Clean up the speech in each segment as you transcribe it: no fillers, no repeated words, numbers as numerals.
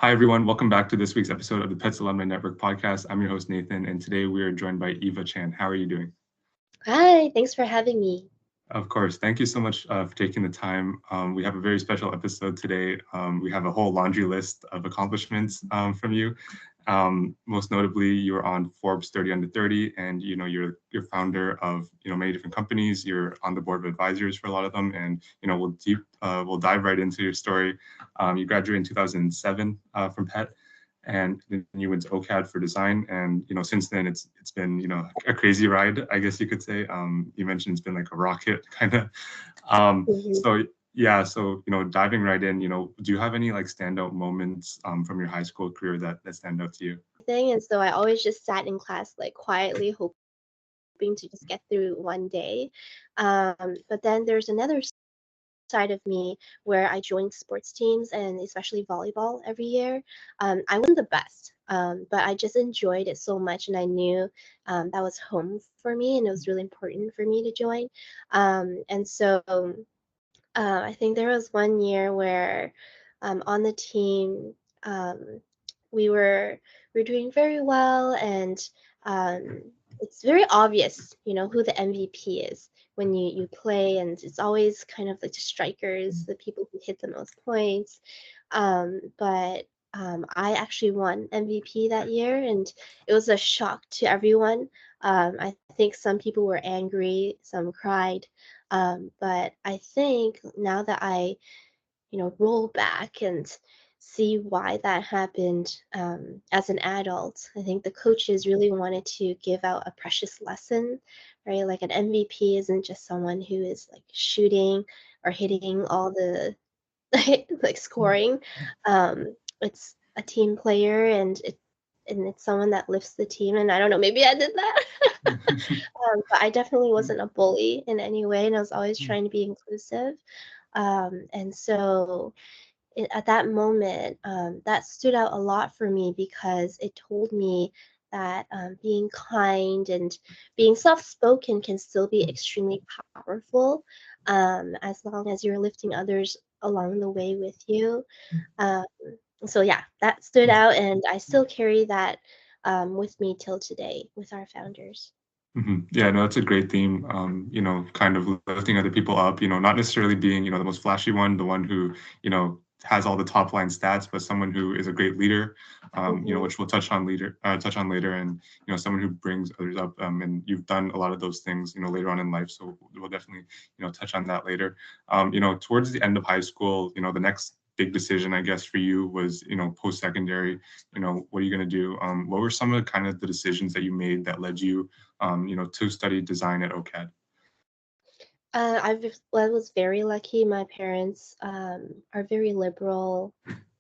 Hi, everyone. Welcome back to this week's episode of the PETHS Alumni Network podcast. I'm your host, Nathan, and today we are joined by Eva Chan. How are you doing? Hi, thanks for having me. Of course. Thank you so much for taking the time. We have a very special episode today. We have a whole laundry list of accomplishments from you. Most notably, you were on Forbes 30 Under 30, and you're founder of many different companies. You're on the board of advisors for a lot of them, and we'll dive right into your story. You graduated in 2007 from PET, and then you went to OCAD for design, and since then it's been a crazy ride, I guess you could say. You mentioned it's been like a rocket kind of. Mhm. So yeah, so diving right in, do you have any like standout moments from your high school career that stand out to you? Thing and so I always just sat in class like quietly hoping to just get through one day. But then there's another side of me where I joined sports teams and especially volleyball every year. I wasn't the best, but I just enjoyed it so much, and I knew that was home for me, and it was really important for me to join. I think there was one year where on the team um, we were we were doing very well, and um, it's very obvious, who the MVP is when you play, and it's always kind of like the strikers, the people who hit the most points. But I actually won MVP that year, and it was a shock to everyone. I think some people were angry, some cried, but I think now that I, roll back and see why that happened as an adult, I think the coaches really wanted to give out a precious lesson, right? Like an MVP isn't just someone who is like shooting or hitting all the like scoring. It's a team player, and it's someone that lifts the team. And I don't know, maybe I did that. But I definitely wasn't a bully in any way, and I was always trying to be inclusive. At that moment, that stood out a lot for me because it told me that being kind and being soft spoken can still be extremely powerful as long as you're lifting others along the way with you. Um, so, yeah, that stood out, and I still carry that with me till today with our founders. Yeah, no, that's a great theme. Kind of lifting other people up, not necessarily being, the most flashy one, the one who, has all the top line stats, but someone who is a great leader, Hmm. which we'll touch on later, and someone who brings others up. And you've done a lot of those things, later on in life. So we'll definitely, touch on that later. Towards the end of high school, the next big decision, I guess, for you was, post secondary. What are you going to do? What were some of the kind of the decisions that you made that led you to study design at OCAD. I was very lucky. My parents are very liberal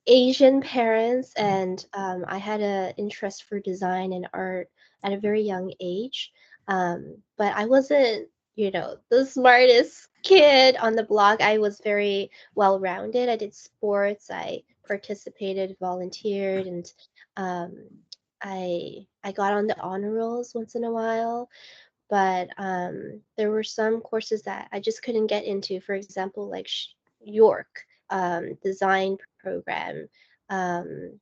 Asian parents, and I had an interest for design and art at a very young age. But I wasn't, the smartest kid on the block. I was very well-rounded. I did sports. I participated, volunteered, and um, I got on the honor rolls once in a while. But there were some courses that I just couldn't get into. For example, like York design program. Um,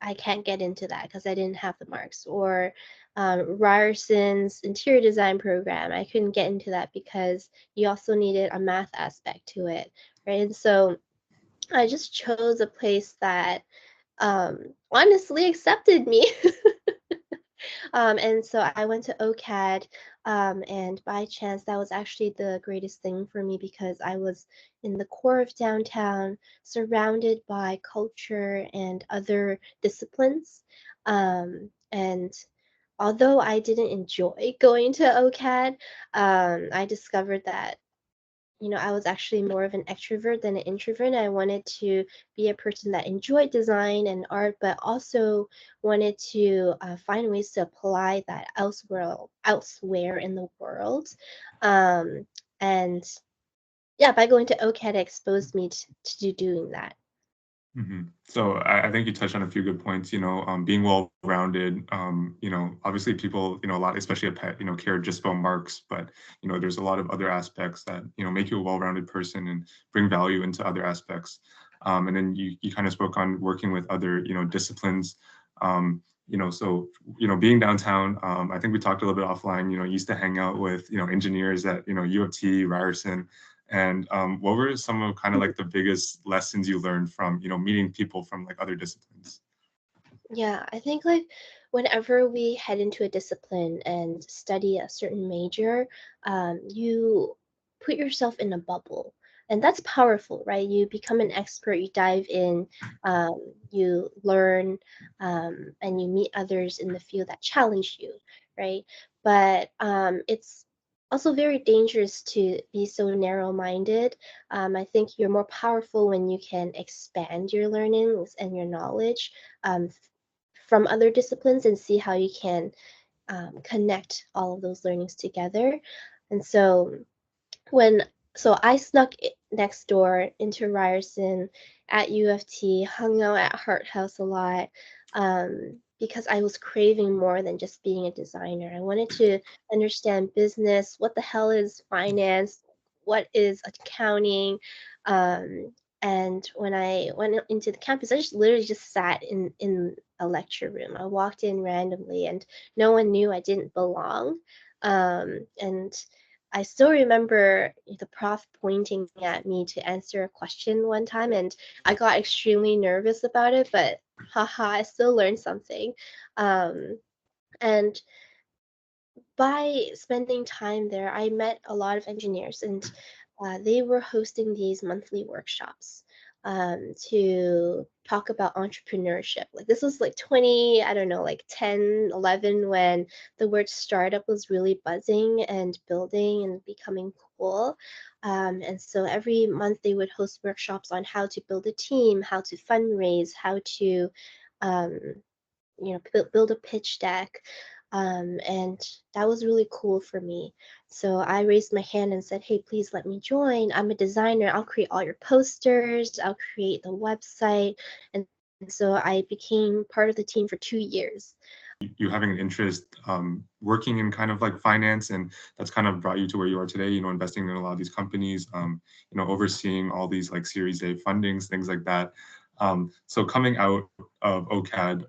I can't get into that because I didn't have the marks. Or Ryerson's interior design program. I couldn't get into that because you also needed a math aspect to it, right? And so I just chose a place that honestly accepted me. And so I went to OCAD, and by chance, that was actually the greatest thing for me because I was in the core of downtown, surrounded by culture and other disciplines. And although I didn't enjoy going to OCAD, I discovered that I was actually more of an extrovert than an introvert. I wanted to be a person that enjoyed design and art, but also wanted to find ways to apply that elsewhere in the world. Um, and yeah, by going to OCAD, it exposed me to doing that. So I think you touched on a few good points. Being well-rounded. Obviously people, a lot, especially at PET, care just about marks, but there's a lot of other aspects that make you a well-rounded person and bring value into other aspects. And then you kind of spoke on working with other, disciplines. So, being downtown, I think we talked a little bit offline, used to hang out with, engineers at, U of T, Ryerson. And what were some of kind of like the biggest lessons you learned from, meeting people from like other disciplines? Yeah, I think like whenever we head into a discipline and study a certain major, you put yourself in a bubble. And that's powerful, right? You become an expert, you dive in, you learn, and you meet others in the field that challenge you, right? But it's also very dangerous to be so narrow-minded. I think you're more powerful when you can expand your learnings and your knowledge. From other disciplines and see how you can connect all of those learnings together. And when so I snuck next door into Ryerson at U of T, hung out at Hart House a lot, because I was craving more than just being a designer. I wanted to understand business, what the hell is finance, what is accounting, and when I went into the campus, I just literally just sat in a lecture room. I walked in randomly, and no one knew I didn't belong. And I still remember the prof pointing at me to answer a question one time, and I got extremely nervous about it, but haha, I still learned something. And by spending time there, I met a lot of engineers, and they were hosting these monthly workshops to talk about entrepreneurship. Like this was like 20, I don't know, like 10, 11, when the word startup was really buzzing and building and becoming cool. And so every month they would host workshops on how to build a team, how to fundraise, how to um, build a pitch deck. And that was really cool for me. So I raised my hand and said, hey, please let me join. I'm a designer. I'll create all your posters. I'll create the website. And so I became part of the team for 2 years. You having an interest working in kind of like finance, and that's kind of brought you to where you are today, investing in a lot of these companies, overseeing all these like Series A fundings, things like that. So coming out of OCAD,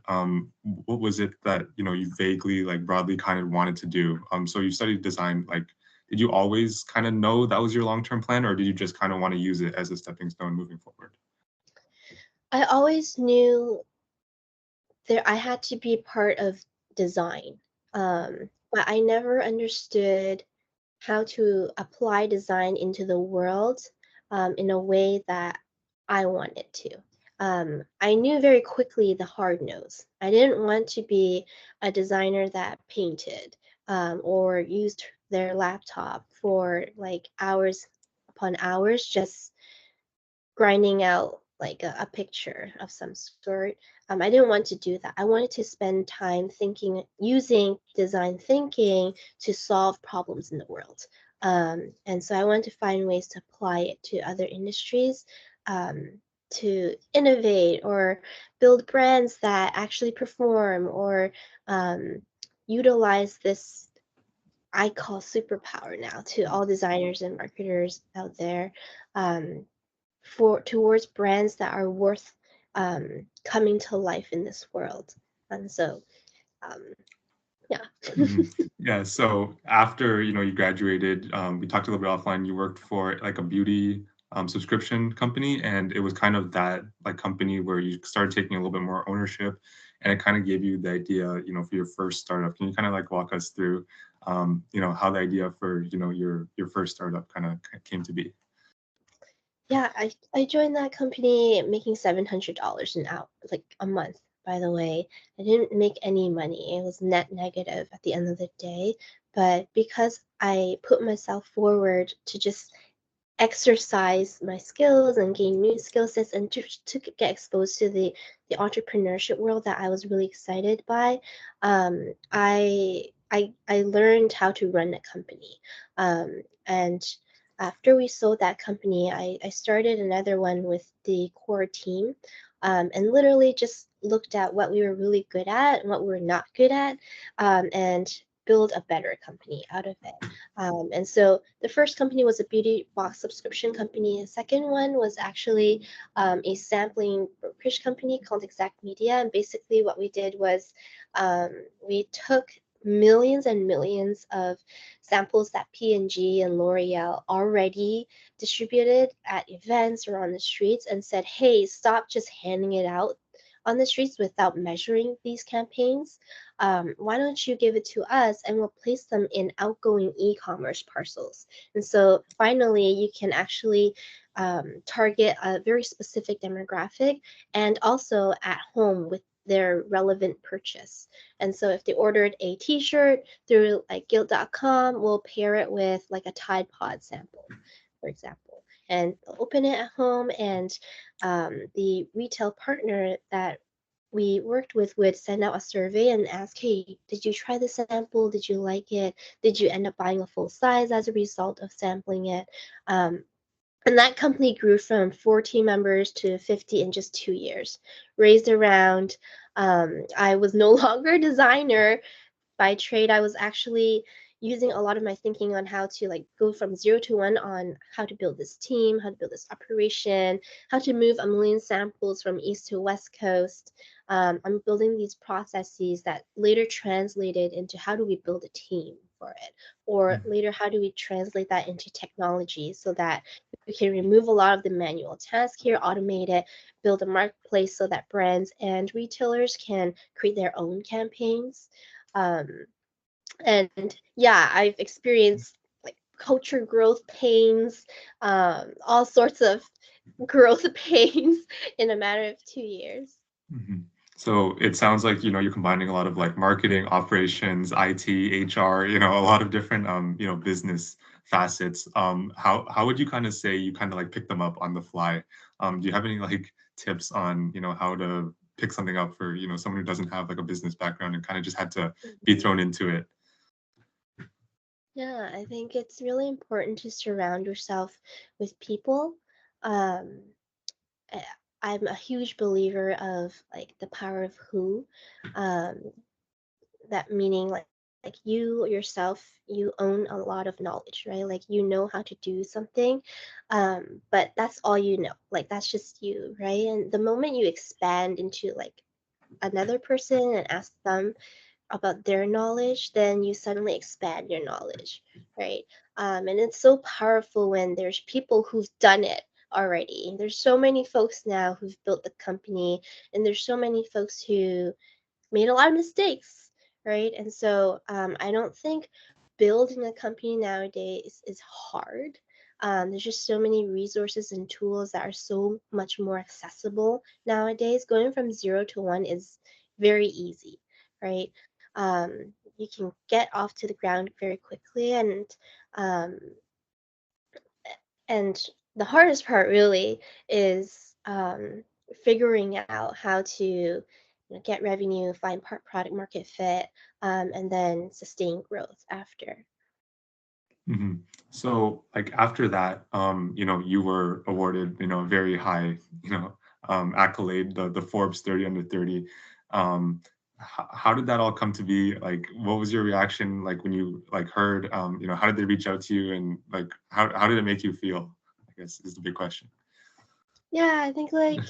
what was it that, you vaguely like broadly kind of wanted to do? So you studied design, like, did you always kind of know that was your long-term plan, or did you just kind of want to use it as a stepping stone moving forward? I always knew there I had to be part of design, but I never understood how to apply design into the world in a way that I wanted to. I knew very quickly the hard nose. I didn't want to be a designer that painted or used their laptop for like hours upon hours, just grinding out like a picture of some sort. I didn't want to do that. I wanted to spend time thinking, using design thinking to solve problems in the world. And so I wanted to find ways to apply it to other industries, to innovate or build brands that actually perform, or utilize this I call superpower now to all designers and marketers out there. Um, for towards brands that are worth coming to life in this world. And so, um, yeah. Yeah. So after, you graduated, we talked a little bit offline, you worked for like a beauty subscription company, and it was kind of that like company where you started taking a little bit more ownership, and it kind of gave you the idea, for your first startup. Can you kind of like walk us through, how the idea for, your first startup kind of came to be? Yeah, I joined that company making $700 an hour, like a month, by the way. I didn't make any money. It was net negative at the end of the day. But because I put myself forward to just exercise my skills and gain new skill sets, and to get exposed to the entrepreneurship world that I was really excited by, I learned how to run a company. And after we sold that company, I started another one with the core team, and literally just looked at what we were really good at and what we were not good at, and build a better company out of it. And so the first company was a beauty box subscription company. The second one was actually a sampling brokerage company called Exact Media. And basically, what we did was we took millions and millions of samples that P&G and L'Oreal already distributed at events or on the streets and said, hey, stop just handing it out on the streets without measuring these campaigns. Why don't you give it to us and we'll place them in outgoing e-commerce parcels? And so finally, you can actually target a very specific demographic and also at home with their relevant purchase. And so if they ordered a t-shirt through like guild.com, we'll pair it with like a Tide Pod sample, for example, and open it at home, and the retail partner that we worked with would send out a survey and ask, hey, did you try the sample? Did you like it? Did you end up buying a full size as a result of sampling it? And that company grew from 4 team members to 50 in just 2 years. Raised around, I was no longer a designer by trade. I was actually using a lot of my thinking on how to like go from 0 to 1 on how to build this team, how to build this operation, how to move a million samples from east to west coast. I'm building these processes that later translated into how do we build a team for it, or later how do we translate that into technology so that we can remove a lot of the manual tasks here, automate it, build a marketplace so that brands and retailers can create their own campaigns. Um, and yeah, I've experienced like culture growth pains, all sorts of growth pains in a matter of 2 years. Mhm. So it sounds like, you're combining a lot of like marketing, operations, IT, HR, a lot of different, business facets. How would you kind of say you kind of like pick them up on the fly? Do you have any like tips on, how to pick something up for, someone who doesn't have like a business background and kind of just had to be Mhm. thrown into it? Yeah, I think it's really important to surround yourself with people. Um, I- I'm a huge believer of like the power of who. Um, that meaning like you yourself, you own a lot of knowledge, right? Like you know how to do something, but that's all you know, like that's just you, right? And the moment you expand into like another person and ask them about their knowledge, then you suddenly expand your knowledge, right? And it's so powerful when there's people who've done it already. There's so many folks now who've built the company, and there's so many folks who made a lot of mistakes, right? And so I don't think building a company nowadays is hard. There's just so many resources and tools that are so much more accessible nowadays. Going from 0 to 1 is very easy, right? You can get off to the ground very quickly, um, and the hardest part really is figuring out how to get revenue, find product market fit, and then sustain growth after. hmm So like after that, you were awarded, a very high, accolade, the Forbes 30 under 30. How did that all come to be? Like, what was your reaction like when you like heard, how did they reach out to you and like how did it make you feel? I guess is the big question. Yeah, I think like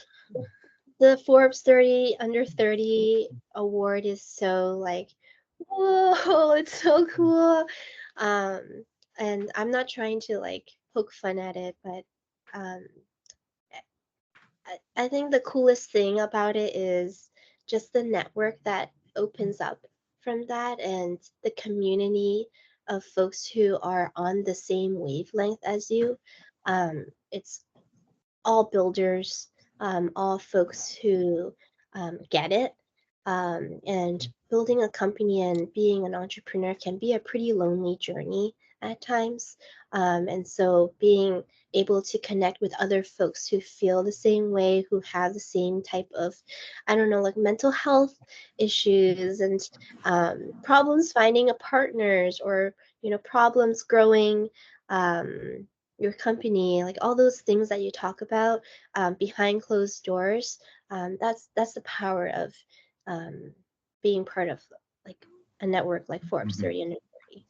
the Forbes 30 under 30 award is so like, whoa, it's so cool. Um, and I'm not trying to like poke fun at it, but um, I think the coolest thing about it is just the network that opens up from that and the community of folks who are on the same wavelength as you. It's all builders, all folks who get it. And building a company and being an entrepreneur can be a pretty lonely journey at times. And so being able to connect with other folks who feel the same way, who have the same type of, I don't know, like mental health issues and problems finding a partners or, problems growing your company, like all those things that you talk about behind closed doors. That's the power of um, being part of like a network like Forbes Mhm. 30 under 30.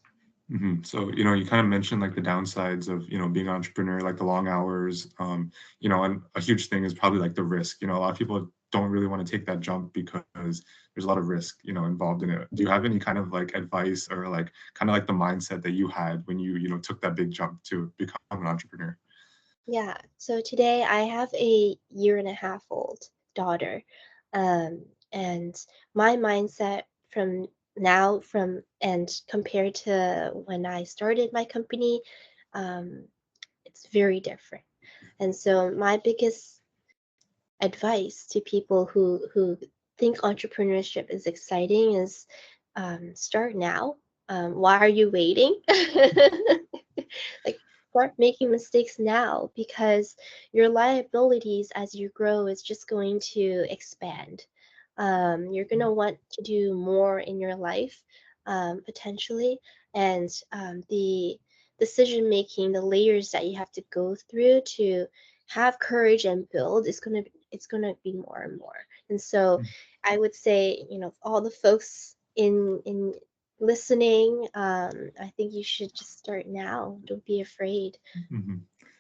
So, you know, you kind of mentioned like the downsides of, you know, being an entrepreneur, like the long hours, you know, and a huge thing is probably like the risk. You know, a lot of people don't really want to take that jump because there's a lot of risk, you know, involved in it. Do you have any kind of like advice or like kind of like the mindset that you had when you know, took that big jump to become an entrepreneur? Yeah, so today I have a year-and-a-half-old daughter. Um, and my mindset from now from and compared to when I started my company, um, it's very different. And so my biggest advice to people who think entrepreneurship is exciting is start now. Why are you waiting? Like start making mistakes now because your liabilities as you grow is just going to expand. You're gonna want to do more in your life, potentially, and the decision making, the layers that you have to go through to have courage and build is gonna be more and more. And so I would say, all the folks in listening, I think you should just start now. Don't be afraid. hmm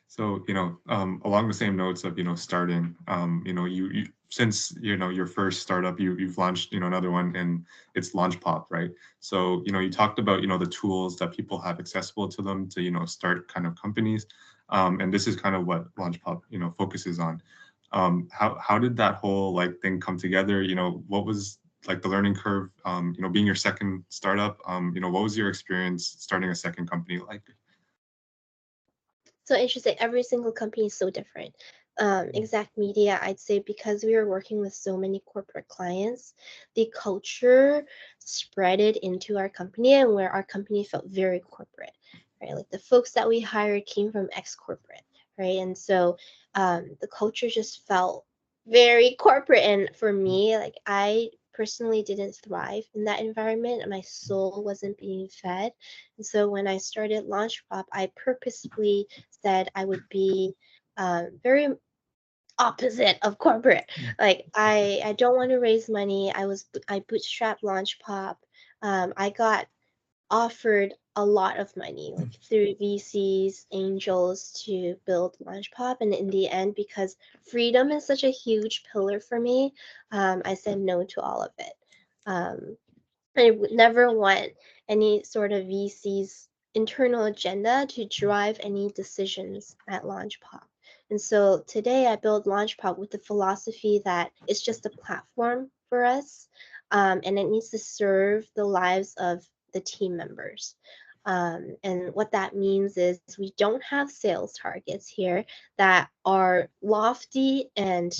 So, you know, along the same notes of, you know, starting, you know, you since, you know, your first startup, you've launched, you know, another one and it's Launch Pop, right? So, you know, you talked about, you know, the tools that people have accessible to them to, you know, start kind of companies. And this is kind of what Launch Pop, you know, focuses on. How did that whole like thing come together? You know, what was like the learning curve, you know, being your second startup, you know, what was your experience starting a second company like? So interesting. Every single company is so different. Exact Media, I'd say because we were working with so many corporate clients, the culture spread it into our company and where our company felt very corporate, right? Like the folks that we hired came from ex-corporate, right? And so the culture just felt very corporate. And for me, like I personally didn't thrive in that environment and my soul wasn't being fed. And so when I started Launchpop, I purposefully said I would be very opposite of corporate. Like I don't want to raise money. I bootstrapped Launchpop. I got offered a lot of money, like through VCs, angels to build Launchpop. And in the end, because freedom is such a huge pillar for me, I said no to all of it. I would never want any sort of VC's internal agenda to drive any decisions at Launchpad. And so today I build Launchpad with the philosophy that it's just a platform for us, and it needs to serve the lives of the team members. And what that means is we don't have sales targets here that are lofty and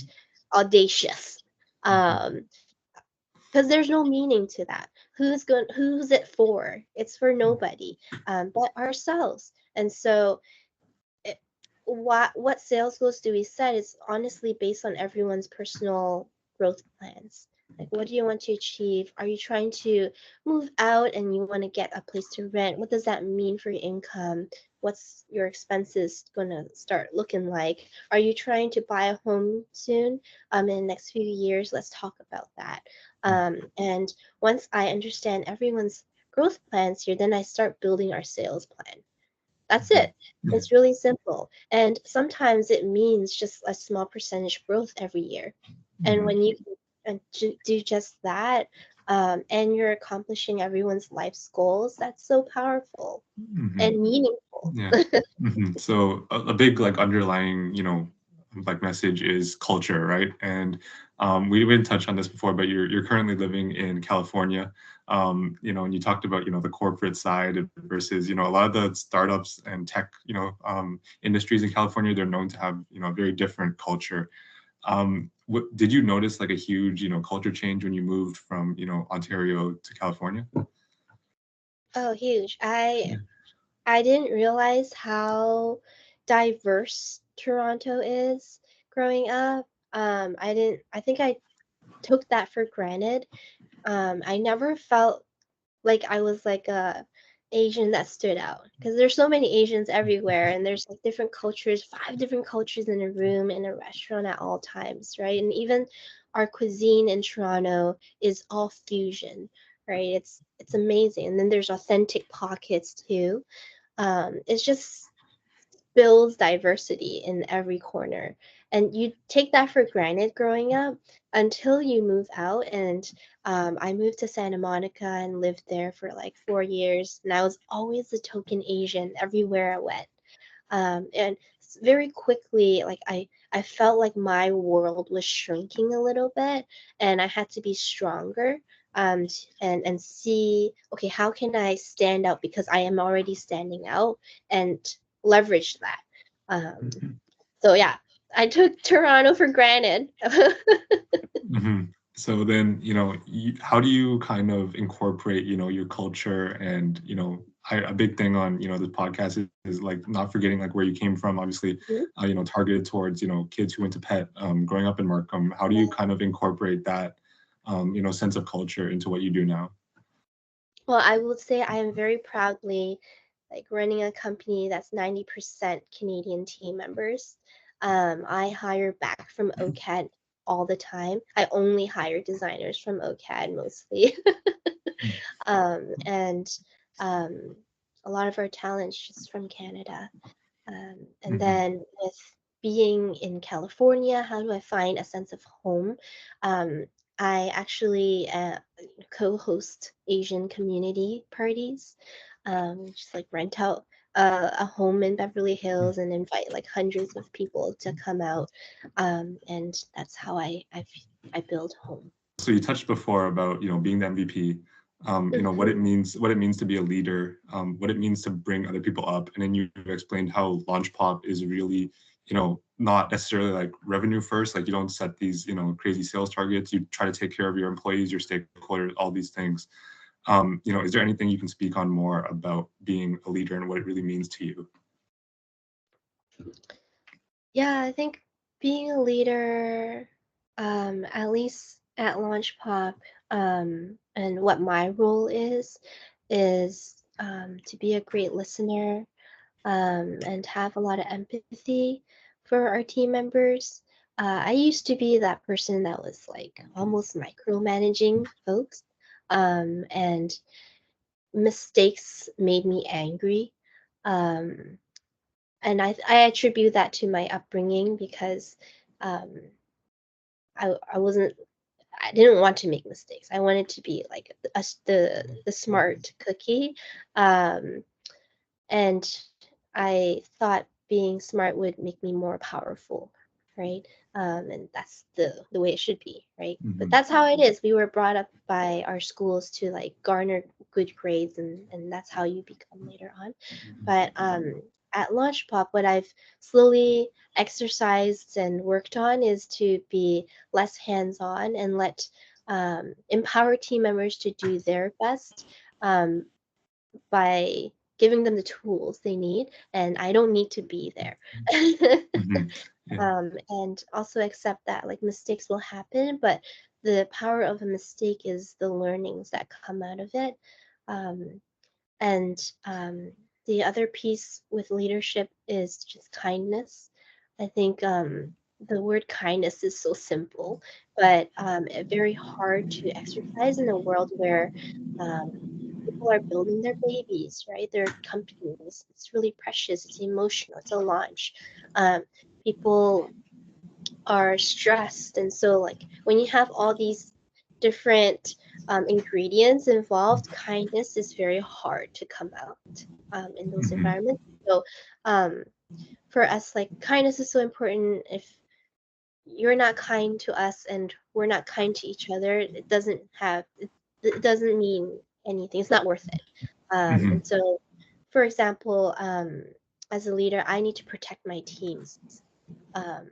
audacious. Um, because there's no meaning to that. Who's it for? It's for nobody, but ourselves. And so it, what sales goals do we set is honestly based on everyone's personal growth plans. Like, what do you want to achieve? Are you trying to move out and you want to get a place to rent? What does that mean for your income? What's your expenses going to start looking like? Are you trying to buy a home soon? In the next few years, let's talk about that. And once I understand everyone's growth plans here, then I start building our sales plan. That's it. It's really simple. And sometimes it means just a small percentage growth every year. And Mhm. when you can do just that, and you're accomplishing everyone's life's goals, that's so powerful Mhm. and meaningful. Yeah. So a big like underlying, you know, like message is culture, right? And we didn't touch on this before, but you're currently living in California. You know, and you talked about, you know, the corporate side versus, you know, a lot of the startups and tech, you know, industries in California, they're known to have, you know, a very different culture. Did you notice like a huge, you know, culture change when you moved from, you know, Ontario to California? Oh, huge. I didn't realize how diverse Toronto is growing up. I think I took that for granted. I never felt like I was like a Asian that stood out because there's so many Asians everywhere and there's like different cultures, 5 different cultures in a room in a restaurant at all times, right? And even our cuisine in Toronto is all fusion, right? It's amazing. And then there's authentic pockets too. It's just builds diversity in every corner. And you take that for granted growing up until you move out. And I moved to Santa Monica and lived there for like 4 years. And I was always the token Asian everywhere I went. And very quickly, like I felt like my world was shrinking a little bit, and I had to be stronger. And see, okay, how can I stand out because I am already standing out, and leverage that. Um, Mhm. so yeah, I took Toronto for granted. Mhm. So then, how do you kind of incorporate, your culture and, a big thing on, this podcast is like not forgetting like where you came from, obviously, targeted towards, kids who went to PET, growing up in Markham. How do you kind of incorporate that, sense of culture into what you do now? Well, I would say I am very proudly like running a company that's 90% Canadian team members. I hire back from OCAD all the time. I only hire designers from OCAD mostly. And um, a lot of our talent's just from Canada. And Mhm. then with being in California, how do I find a sense of home? Um, I actually co-host Asian community parties, just like rent out a home in Beverly Hills and invite like hundreds of people to come out, and that's how I build home. So you touched before about being the MVP, Mhm. what it means to be a leader, what it means to bring other people up, and then you explained how Launch Pop is really not necessarily like revenue first. Like you don't set these crazy sales targets. You try to take care of your employees, your stakeholders, all these things. Is there anything you can speak on more about being a leader and what it really means to you? Yeah, I think being a leader, at least at Launch Pop, and what my role is to be a great listener, and have a lot of empathy for our team members. I used to be that person that was like almost micromanaging folks, and mistakes made me angry. Um, and I attribute that to my upbringing because um, I wasn't I didn't want to make mistakes. I wanted to be like the smart cookie, um, and I thought being smart would make me more powerful, right? And that's the way it should be, right? But Mhm. that's how it is. We were brought up by our schools to like garner good grades, and that's how you become later on. But at Launch Pop, what I've slowly exercised and worked on is to be less hands-on and let empower team members to do their best, um, by giving them the tools they need, and I don't need to be there. Mhm. Yeah. And also accept that like mistakes will happen, but the power of a mistake is the learnings that come out of it. Um, and the other piece with leadership is just kindness. I think the word kindness is so simple, but very hard to exercise in a world where um, people are building their babies, right? Their companies. It's really precious. It's emotional. It's a launch. People are stressed, and so like when you have all these different ingredients involved, kindness is very hard to come out in those Mhm. environments. So um, for us, like kindness is so important. If you're not kind to us and we're not kind to each other, it doesn't mean anything. It's not worth it. Mhm. And so, for example, as a leader, I need to protect my teams, um,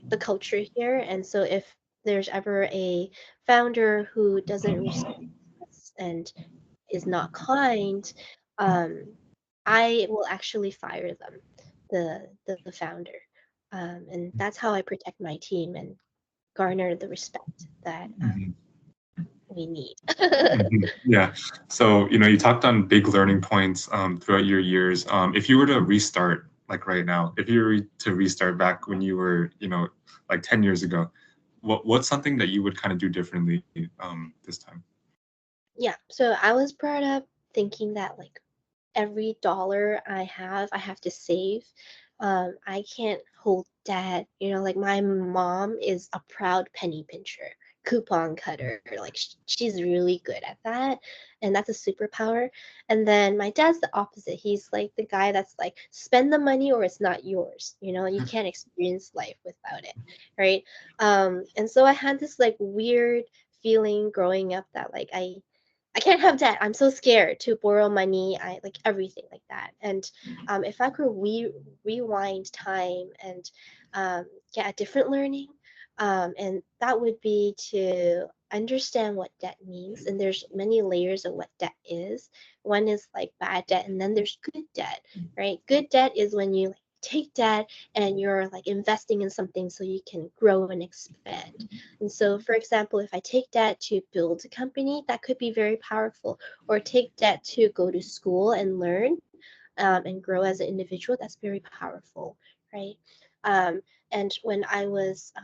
the culture here. And so, if there's ever a founder who doesn't respect us and is not kind, um, I will actually fire them, the founder. And that's how I protect my team and garner the respect that Mhm. we need. Mhm. Yeah. So, you talked on big learning points throughout your years. If you were to restart, like right now, if you were to restart back when you were, like 10 years ago, what's something that you would kind of do differently this time? Yeah, so I was brought up thinking that like every dollar I have to save. I can't hold debt. You know, like my mom is a proud penny pincher, coupon cutter. Like she's really good at that, and that's a superpower. And then my dad's the opposite. He's like the guy that's like spend the money or it's not yours. You know, you can't experience life without it, right? And so I had this like weird feeling growing up that like I can't have debt. I'm so scared to borrow money. I like everything like that. And if I could rewind time and get a different learning, and that would be to understand what debt means. And there's many layers of what debt is. One is like bad debt, and then there's good debt, right? Good debt is when you like, take debt and you're like investing in something so you can grow and expand. And so, for example, if I take debt to build a company, that could be very powerful, or take debt to go to school and learn and grow as an individual, that's very powerful, right? Um, and when I was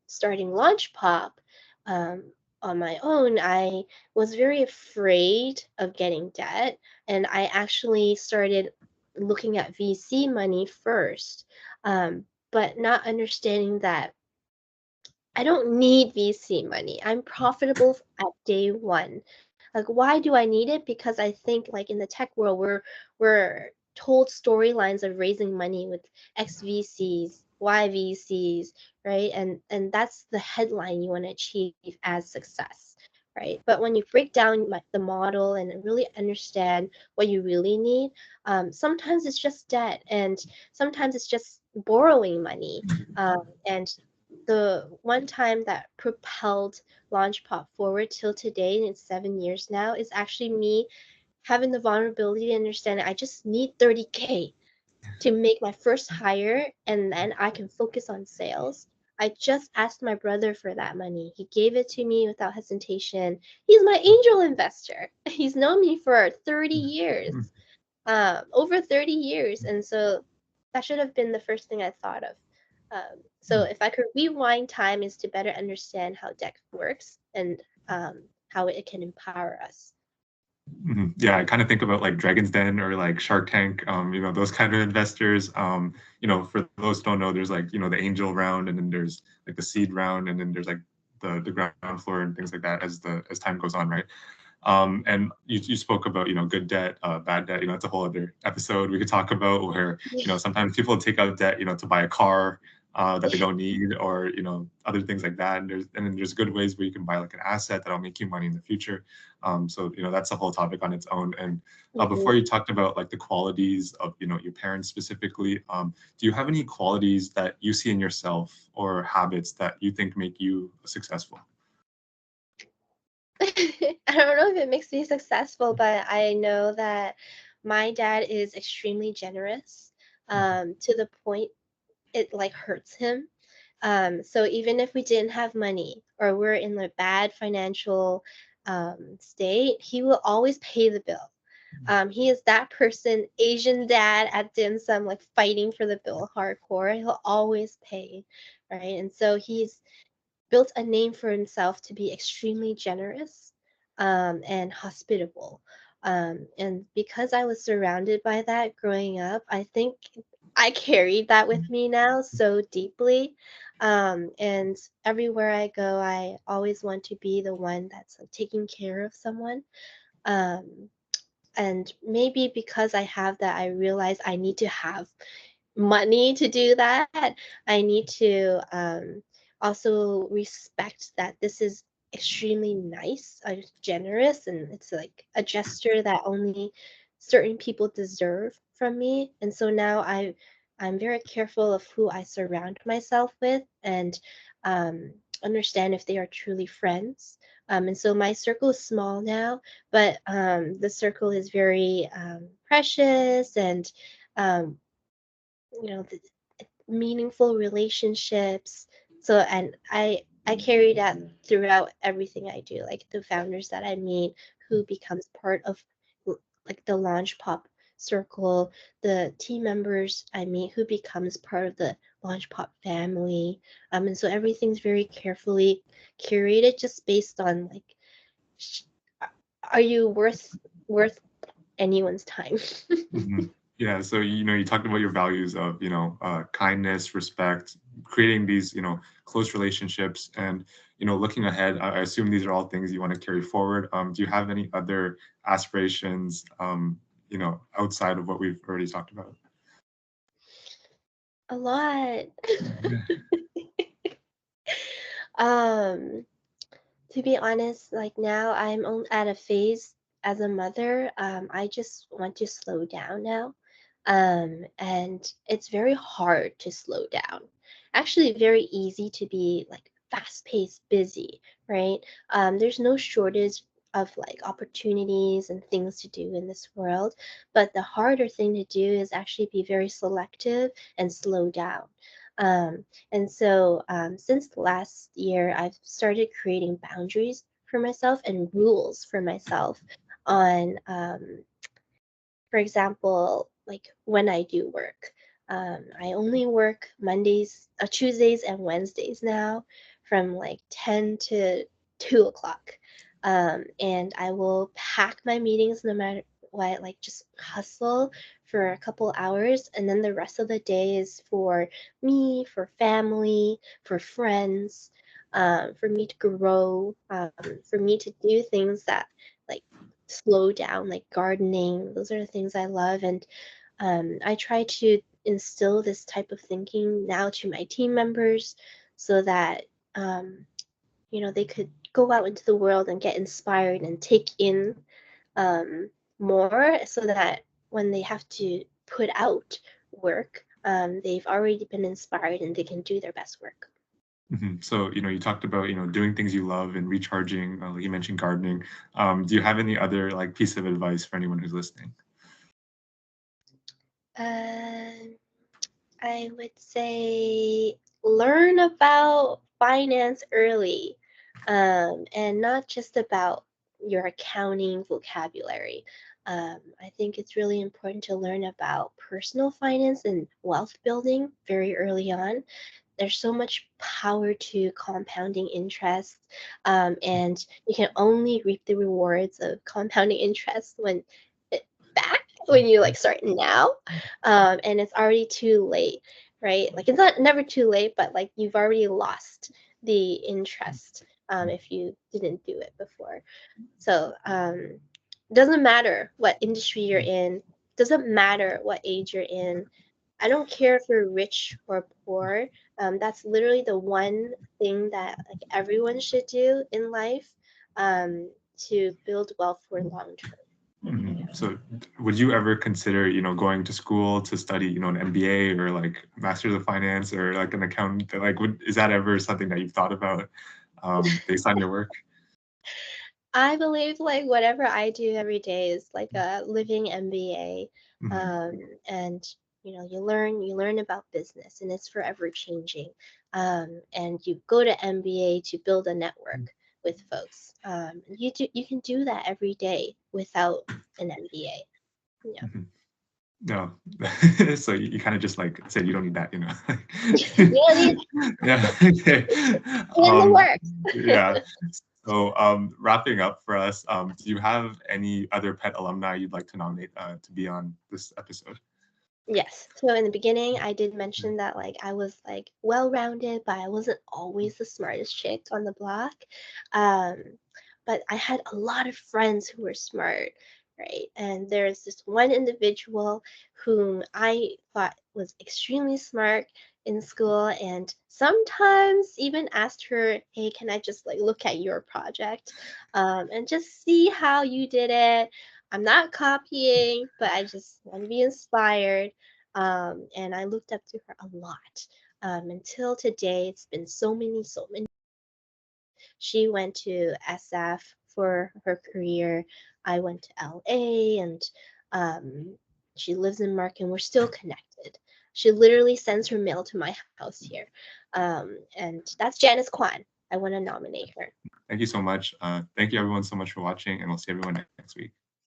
starting Launch Pop um, on my own, I was very afraid of getting debt, and I actually started looking at VC money first, but not understanding that I don't need VC money. I'm profitable at day one. Like, why do I need it? Because I think like in the tech world, we're told storylines of raising money with X VCs, Y VCs, right? And that's the headline you want to achieve as success, right? But when you break down the model and really understand what you really need, sometimes it's just debt, and sometimes it's just borrowing money. And the one time that propelled Launchpad forward till today, and it's 7 years now, is actually me having the vulnerability to understand that I just need 30K to make my first hire, and then I can focus on sales. I just asked my brother for that money. He gave it to me without hesitation. He's my angel investor. He's known me for 30 years, over 30 years. And so that should have been the first thing I thought of. So if I could rewind time is to better understand how deck works and how it can empower us. Yeah, I kind of think about like Dragon's Den or like Shark Tank, those kind of investors. For those who don't know, there's like, the angel round, and then there's like the seed round, and then there's like the ground floor and things like that as time goes on, right? And you spoke about, good debt, bad debt, it's a whole other episode we could talk about where, sometimes people take out debt, to buy a car that they don't need, or, other things like that. And then there's good ways where you can buy like an asset that'll make you money in the future. So, that's a whole topic on its own. And before Mhm. you talked about like the qualities of, your parents specifically, do you have any qualities that you see in yourself or habits that you think make you successful? I don't know if it makes me successful, but I know that my dad is extremely generous, to the point it like hurts him. So even if we didn't have money or we're in a bad financial state, he will always pay the bill. He is that person, Asian dad at dim sum, like fighting for the bill hardcore. He'll always pay, right? And so he's built a name for himself to be extremely generous and hospitable. And because I was surrounded by that growing up, I think I carried that with me now so deeply. And everywhere I go, I always want to be the one that's like, taking care of someone. Um, and maybe because I have that, I realize I need to have money to do that. I need to also respect that this is extremely nice, generous, and it's like a gesture that only certain people deserve from me. And so now I'm very careful of who I surround myself with and understand if they are truly friends. And so my circle is small now, but the circle is very precious and um, the meaningful relationships. So and I carry that throughout everything I do, like the founders that I meet who becomes part of like the launch pop circle, the team members I meet who becomes part of the launch pop family. And so everything's very carefully curated just based on like sh- are you worth anyone's time? Mhm. Yeah, so you talked about your values of kindness, respect, creating these close relationships, and looking ahead. I assume these are all things you want to carry forward. Do you have any other aspirations, outside of what we've already talked about? A lot. Mhm. Um, to be honest, like now at a phase as a mother, I just want to slow down now. And it's very hard to slow down. Actually, very easy to be like fast-paced, busy, right? There's no shortage of like opportunities and things to do in this world, but the harder thing to do is actually be very selective and slow down. And so, since last year, I've started creating boundaries for myself and rules for myself on, for example, like when I do work. I only work Tuesdays and Wednesdays now from like 10 to 2 o'clock. And I will pack my meetings no matter what, like just hustle for a couple hours. And then the rest of the day is for me, for family, for friends, for me to grow, for me to do things that like slow down, like gardening. Those are the things I love. And I try to instill this type of thinking now to my team members so that, um, they could go out into the world and get inspired and take in more so that when they have to put out work, they've already been inspired and they can do their best work. So, you talked about, doing things you love and recharging, like you mentioned gardening. Do you have any other like piece of advice for anyone who's listening? Um, I would say learn about finance early, and not just about your accounting vocabulary. I think it's really important to learn about personal finance and wealth building very early on. There's so much power to compounding interest, and you can only reap the rewards of compounding interest it, back when you like start now, and it's already too late, right? Like it's not never too late, but like you've already lost the interest if you didn't do it before. So doesn't matter what industry you're in, doesn't matter what age you're in. I don't care if you're rich or poor. That's literally the one thing that like everyone should do in life, to build wealth for long term. So would you ever consider, going to school to study, an MBA or like Master's of Finance or like an accountant? Like, is that ever something that you've thought about based on your work? I believe like whatever I do every day is like a living MBA. Mhm. Um, and you learn about business and it's forever changing. And you go to MBA to build a network with folks. You can do that every day without an MBA. Yeah. Mhm. No. So you kind of just like said you don't need that, You don't need Yeah. Okay. in the Um, work. yeah. So wrapping up for us, do you have any other pet alumni you'd like to nominate to be on this episode? Yes. So in the beginning, I did mention that like I was like well-rounded, but I wasn't always the smartest chick on the block. Um, but I had a lot of friends who were smart, right? And there's this one individual whom I thought was extremely smart in school, and sometimes even asked her, "Hey, can I just like look at your project, and just see how you did it?" I'm not copying, but I just want to be inspired. And I looked up to her a lot. Until today, it's been so many, so many. She went to SF for her career. I went to LA, and um, she lives in Mark, and we're still connected. She literally sends her mail to my house here. And that's Janice Kwan. I want to nominate her. Thank you so much. Thank you everyone so much for watching, and we'll see everyone next week.